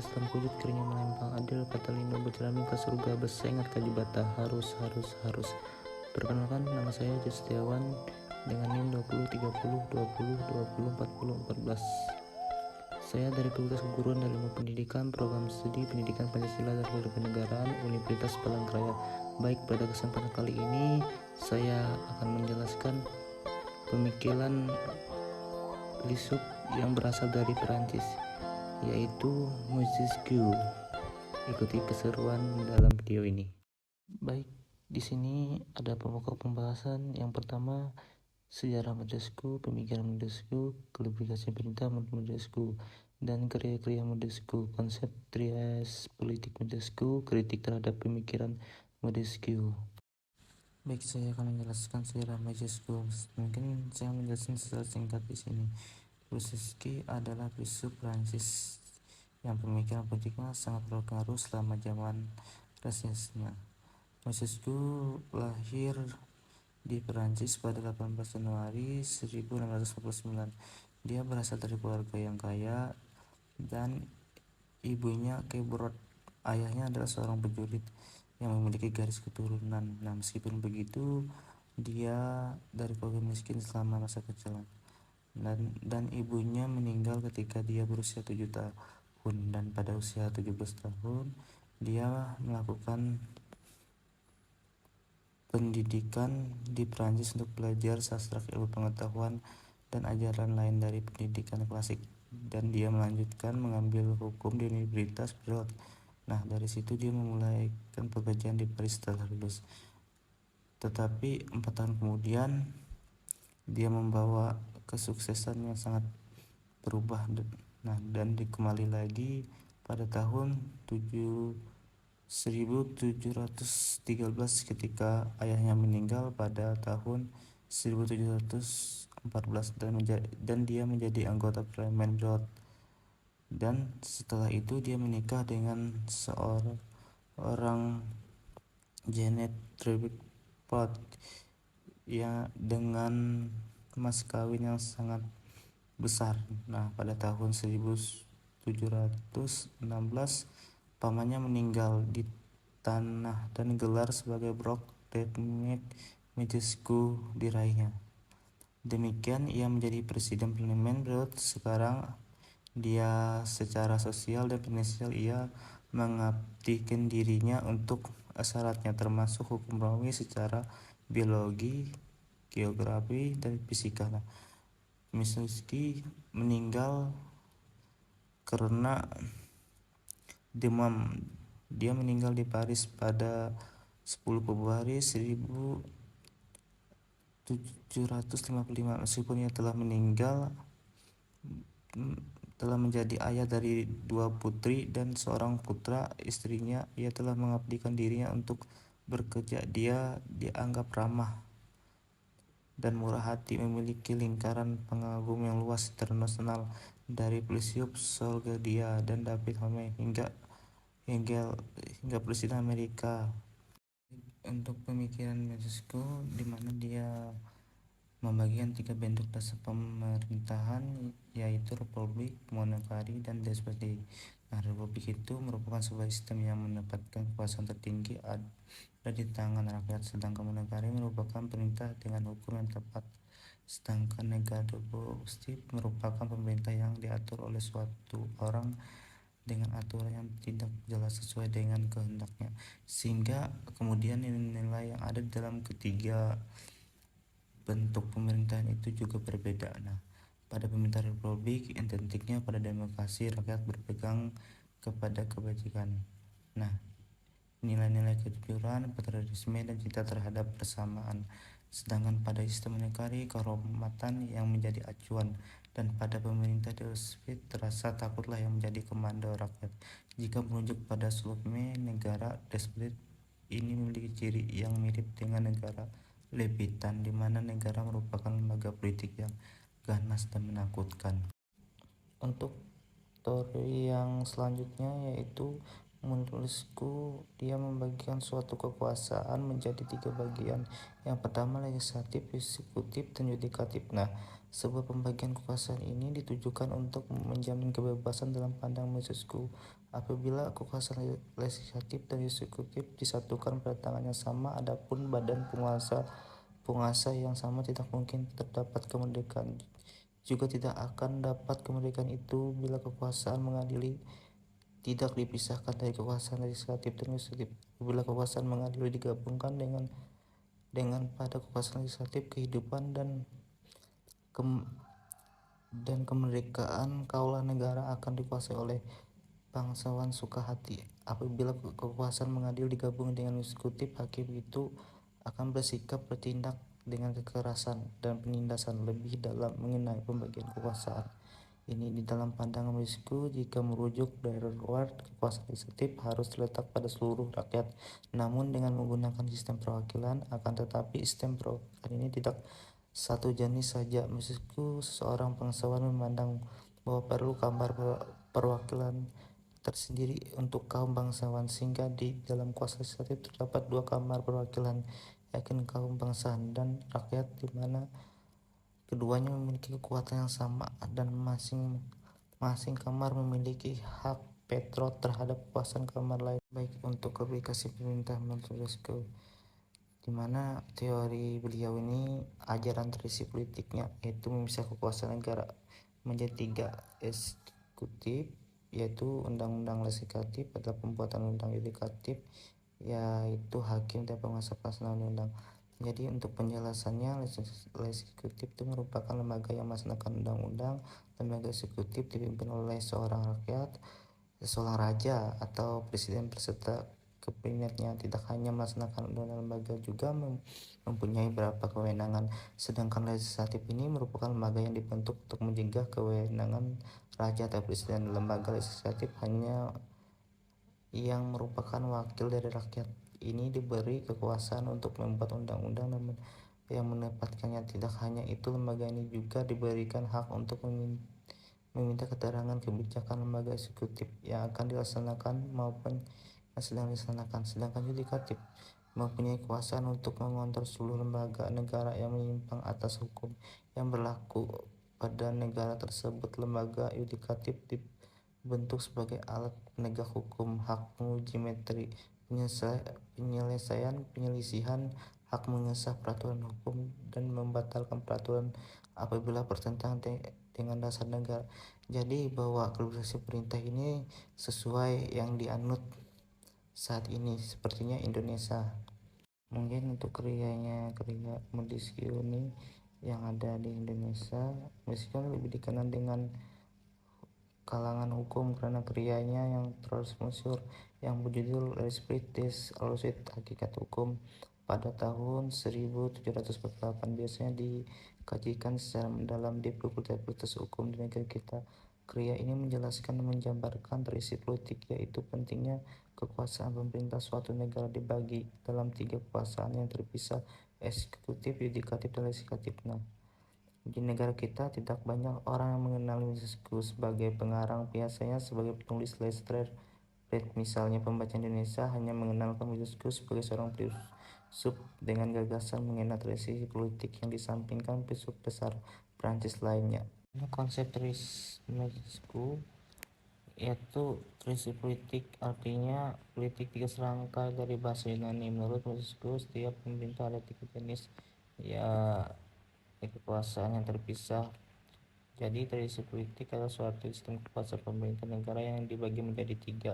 atas lampu wujud keringnya melempang. Adil Patalindo berjalan ke surga bersengat kayu bata. Harus. Perkenalkan, nama saya Jus Setiawan dengan NIM 20 30 20 20 40 14. Saya dari Fakultas Keguruan dan Ilmu Pendidikan, Program Studi Pendidikan Pancasila dan Kewarganegaraan Universitas Palangkaraya. Baik, pada kesempatan kali ini saya akan menjelaskan pemikiran filsuf yang berasal dari Perancis, yaitu Montesquieu. Ikuti keseruan dalam video ini. Baik, di sini ada pokok pembahasan. Yang pertama, sejarah Montesquieu, pemikiran Montesquieu, kualifikasi perintah Montesquieu, dan karya-karya Montesquieu, konsep trias politik Montesquieu, kritik terhadap pemikiran Montesquieu. Baik, saya akan menjelaskan sejarah Montesquieu. Mungkin saya menjelaskan secara singkat di sini. Montesquieu adalah filsuf Prancis yang pemikiran politiknya sangat berpengaruh selama zaman Renaissance. Montesquieu lahir di Perancis pada 18 Januari 1649. Dia berasal dari keluarga yang kaya dan ibunya Kebrot. Ayahnya adalah seorang prajurit yang memiliki garis keturunan. Nah, meskipun begitu, dia dari keluarga miskin selama masa kecil. Dan ibunya meninggal ketika dia berusia 7 tahun, dan pada usia 17 tahun dia melakukan pendidikan di Prancis untuk belajar sastra, ilmu pengetahuan, dan ajaran lain dari pendidikan klasik, dan dia melanjutkan mengambil hukum di Universitas Bordeaux. Nah, dari situ dia memulai pekerjaan di Paris setelah lulus. Tetapi 4 tahun kemudian dia membawa kesuksesan yang sangat berubah. Dan kembali lagi pada tahun 1713 ketika ayahnya meninggal pada tahun 1714, dan dia menjadi anggota parlemen Bordeaux. Dan setelah itu dia menikah dengan seorang Janet Treviport ya, dengan mas kawin yang sangat besar. Nah, pada tahun 1716 pamannya meninggal di tanah dan gelar sebagai Brok Demet Montesquieu diraihnya. Demikian ia menjadi presiden parlemen Bordeaux. Sekarang dia secara sosial dan finansial ia mengabdikan dirinya untuk syaratnya, termasuk hukum Romawi secara biologi, geografi, dan fisika. Nah, Montesquieu meninggal karena demam. Dia meninggal di Paris pada 10 Februari 1755. Meskipun ia telah meninggal, telah menjadi ayah dari 2 putri dan seorang putra istrinya, ia telah mengabdikan dirinya untuk bekerja. Dia dianggap ramah dan murah hati, memiliki lingkaran pengagum yang luas internasional, dari filsuf Solzhenitsyn dan David Hume hingga presiden Amerika. Untuk pemikiran Montesquieu, di mana dia membagikan 3 bentuk dasar pemerintahan, yaitu republik, monarki, dan despoti. Nah, republik itu merupakan sebuah sistem yang menempatkan kekuasaan tertinggi ada di tangan rakyat, sedangkan monarki merupakan perintah dengan hukum yang tepat. Sedangkan negara despoti merupakan pemerintah yang diatur oleh suatu orang dengan aturan yang tidak jelas sesuai dengan kehendaknya, sehingga kemudian nilai-nilai yang ada dalam ketiga bentuk pemerintahan itu juga berbeda. Nah, pada pemerintahan republik, identiknya pada demokrasi, rakyat berpegang kepada kebajikan. Nah, nilai-nilai kejujuran, patriotisme, dan cinta terhadap persamaan. Sedangkan pada sistem monarki, kehormatan yang menjadi acuan, dan pada pemerintah despot, rasa takutlah yang menjadi komando rakyat. Jika merujuk pada Sulme, negara despot ini memiliki ciri yang mirip dengan negara Levitan, di mana negara merupakan lembaga politik yang ganas dan menakutkan. Untuk teori yang selanjutnya yaitu Montesquieu, dia membagikan suatu kekuasaan menjadi 3 bagian. Yang pertama legislatif, eksekutif, dan yudikatif. Nah, sebuah pembagian kekuasaan ini ditujukan untuk menjamin kebebasan dalam pandang Montesquieu. Apabila kekuasaan legislatif dan eksekutif disatukan pada tangan yang sama, adapun badan penguasa yang sama, tidak mungkin terdapat kemerdekaan. Juga tidak akan dapat kemerdekaan itu bila kekuasaan mengadili tidak dipisahkan dari kekuasaan legislatif dan eksekutif. Bila kekuasaan mengadili digabungkan dengan pada kekuasaan legislatif, kehidupan dan kemerdekaan kaulah negara akan dikuasai oleh bangsawan suka hati. Apabila kekuasaan mengadil digabung dengan eksekutif, hakim itu akan bertindak dengan kekerasan dan penindasan lebih dalam mengenai pembagian kekuasaan. Ini di dalam pandangan Moisescu, jika merujuk dari luar, kekuasaan legislatif harus terletak pada seluruh rakyat, namun dengan menggunakan sistem perwakilan. Akan tetapi sistem perwakilan ini tidak satu jenis saja. Moisescu, seseorang bangsawan, memandang bahwa perlu kamar perwakilan tersendiri untuk kaum bangsawan, sehingga di dalam kuasa legislatif terdapat dua kamar perwakilan, yakni kaum bangsawan dan rakyat, di mana keduanya memiliki kekuatan yang sama dan masing-masing kamar memiliki hak veto terhadap kekuasaan kamar lain. Baik, untuk aplikasi pemerintah menurut Moisescu, di mana teori beliau ini ajaran tradisi politiknya yaitu memisah kekuasaan negara menjadi tiga: eksekutif yaitu undang-undang, legislatif atau pembuatan undang, yudikatif yaitu hakim dan penguasa pelaksanaan undang. Jadi untuk penjelasannya, legislatif itu merupakan lembaga yang melaksanakan undang-undang. Lembaga eksekutif dipimpin oleh seorang raja atau presiden beserta kabinetnya. Tidak hanya melaksanakan undang-undang, lembaga juga mempunyai beberapa kewenangan. Sedangkan legislatif ini merupakan lembaga yang dibentuk untuk mencegah kewenangan raja atau presiden. Lembaga legislatif hanya yang merupakan wakil dari rakyat ini diberi kekuasaan untuk membuat undang-undang dan yang menepatkannya. Tidak hanya itu, lembaga ini juga diberikan hak untuk meminta keterangan kebijakan lembaga eksekutif yang akan dilaksanakan maupun yang sedang dilaksanakan. Sedangkan yudikatif mempunyai kekuasaan untuk mengontrol seluruh lembaga negara yang menyimpang atas hukum yang berlaku pada negara tersebut. Lembaga yudikatif dibentuk sebagai alat penegak hukum, hak menguji materi, penyelisihan, hak mengesah peraturan hukum, dan membatalkan peraturan apabila bertentangan dengan dasar negara. Jadi bahwa globalisasi perintah ini sesuai yang dianut saat ini sepertinya Indonesia. Mungkin untuk kriya Montesquieu ini yang ada di Indonesia, Montesquieu lebih dikenal dengan kalangan hukum karena karyanya yang terus masyhur yang berjudul L'Esprit des Lois, Hakikat Hukum, pada tahun 1748. Biasanya dikajikan secara mendalam di fakultas hukum di negeri kita. Karya ini menjelaskan dan menjabarkan tradisi politik, yaitu pentingnya kekuasaan pemerintah suatu negara dibagi dalam tiga kekuasaan yang terpisah: eksekutif, yudikatif, dan legislatif. Nah, di negara kita tidak banyak orang yang mengenal Montesquieu sebagai pengarang, biasanya sebagai penulis literatur. Misalnya, pembaca Indonesia hanya mengenalkan Montesquieu sebagai seorang filsuf dengan gagasan mengenai tradisi politik yang disampingkan filsuf besar Prancis lainnya. Konsep tradisi Montesquieu yaitu tradisi politik, artinya politik tiga serangkai dari bahasa Yunani. Menurut Montesquieu, setiap pemerintah ada tiga jenis, ya kekuasaan yang terpisah. Jadi tradisi politik adalah suatu sistem kekuasaan pemerintah negara yang dibagi menjadi tiga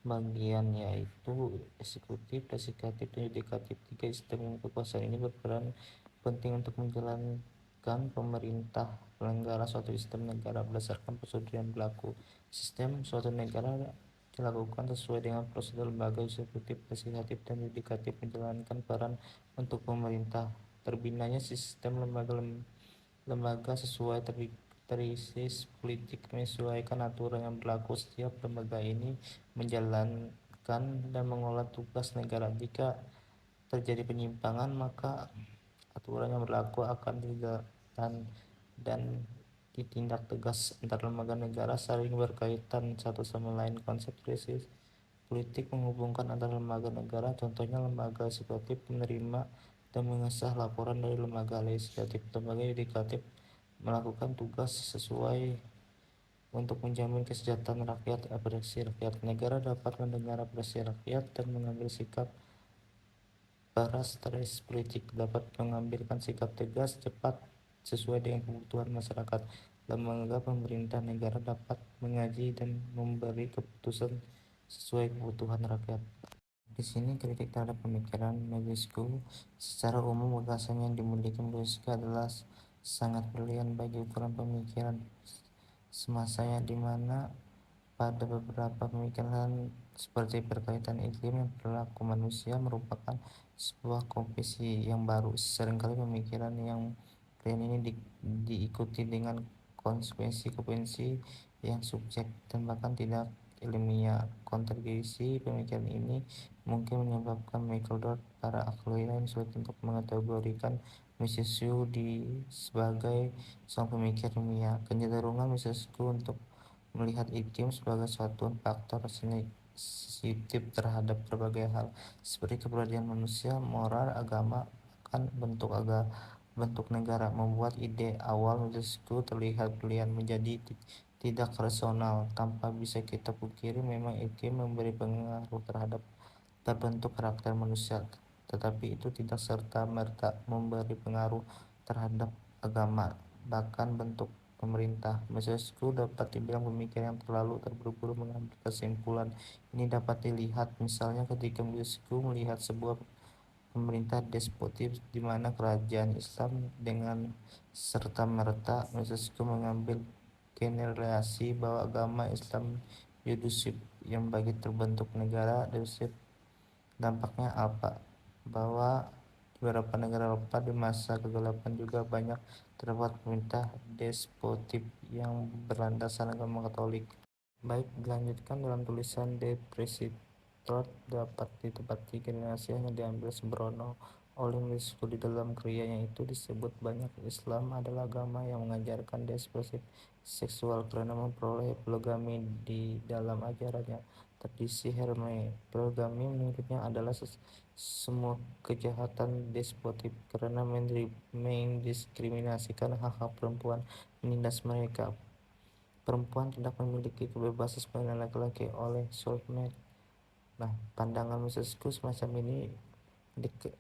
bagian, yaitu eksekutif, legislatif, dan yudikatif. Tiga sistem kekuasaan ini berperan penting untuk menjalankan pemerintah negara suatu sistem negara berdasarkan prosedur yang berlaku. Sistem suatu negara dilakukan sesuai dengan prosedur. Lembaga eksekutif, legislatif, dan yudikatif menjalankan peran untuk pemerintah. Terbinanya sistem lembaga sesuai tradisi politik menyesuaikan aturan yang berlaku. Setiap lembaga ini menjalankan dan mengelola tugas negara. Jika terjadi penyimpangan, maka aturan yang berlaku akan dijalankan dan ditindak tegas. Antar lembaga negara saling berkaitan satu sama lain. Konsep tradisi politik menghubungkan antara lembaga negara, contohnya lembaga eksekutif menerima dan mengesah laporan dari lembaga legislatif. Lembaga yudikatif melakukan tugas sesuai untuk menjamin kesejahteraan rakyat. Apresiasi rakyat. Negara dapat mendengar apresiasi rakyat dan mengambil sikap. Para strategi politik dapat mengambilkan sikap tegas, cepat, sesuai dengan kebutuhan masyarakat. Lembaga pemerintah negara dapat mengaji dan memberi keputusan sesuai kebutuhan rakyat. Di sini kritik terhadap pemikiran Montesquieu. Secara umum, gagasan yang dimiliki Montesquieu adalah sangat brilian bagi ukuran pemikiran semasanya, di mana pada beberapa pemikiran seperti berkaitan iklim dan perilaku manusia merupakan sebuah kompetisi yang baru. Seringkali pemikiran yang brilian ini diikuti dengan konsekuensi yang subjek dan bahkan tidak ilmiah. Kontribusi pemikiran ini mungkin menyebabkan Michael Dort para ahli lain sulit untuk mengategorikan Montesquieu sebagai seorang pemikir ilmiah. Kecenderungan Montesquieu untuk melihat iklim sebagai suatu faktor sensitif terhadap berbagai hal seperti keberadaan manusia, moral, agama, bahkan bentuk negara, membuat ide awal Montesquieu terlihat brilian menjadi tidak rasional. Tanpa bisa kita pungkiri, memang iklim memberi pengaruh terbentuk karakter manusia, tetapi itu tidak serta-merta memberi pengaruh terhadap agama, bahkan bentuk pemerintah. Montesquieu dapat dibilang pemikir yang terlalu terburu-buru mengambil kesimpulan. Ini dapat dilihat misalnya ketika Montesquieu melihat sebuah pemerintah despotis di mana kerajaan Islam dengan serta-merta. Montesquieu mengambil generalisasi bahwa agama Islam yudusif yang bagi terbentuk negara yudusif. Dampaknya apa? Bahwa di beberapa negara Eropa di masa kegelapan juga banyak terdapat pemerintah despotik yang berlandaskan agama Katolik. Baik, dilanjutkan dalam tulisan De Precipitat dapat ditepati generasi hanya diambil sembrono oleh Montesquieu. Di dalam krianya itu disebut banyak Islam adalah agama yang mengajarkan despotik seksual karena memperoleh poligami di dalam ajarannya. Tradisi Herme-Polygamy menurutnya adalah semua kejahatan despotik karena mendiskriminasikan hak-hak perempuan, menindas mereka. Perempuan tidak memiliki kebebasan sebagai laki-laki oleh soulmate. Nah, pandangan Montesquieu semacam ini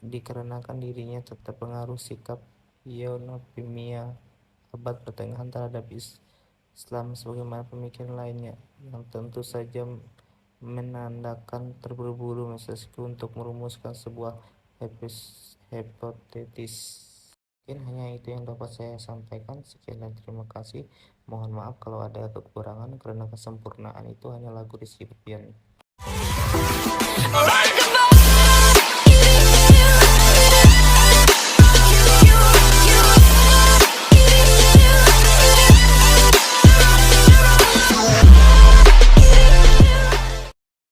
dikarenakan dirinya terpengaruh sikap Ionopimia abad pertengahan terhadap Islam sebagaimana pemikiran lainnya, yang tentu saja menandakan terburu-buru Montesquieu untuk merumuskan sebuah hipotesis. Mungkin hanya itu yang dapat saya sampaikan. Sekian dan terima kasih. Mohon maaf kalau ada kekurangan karena kesempurnaan itu hanyalah Rizky Febian.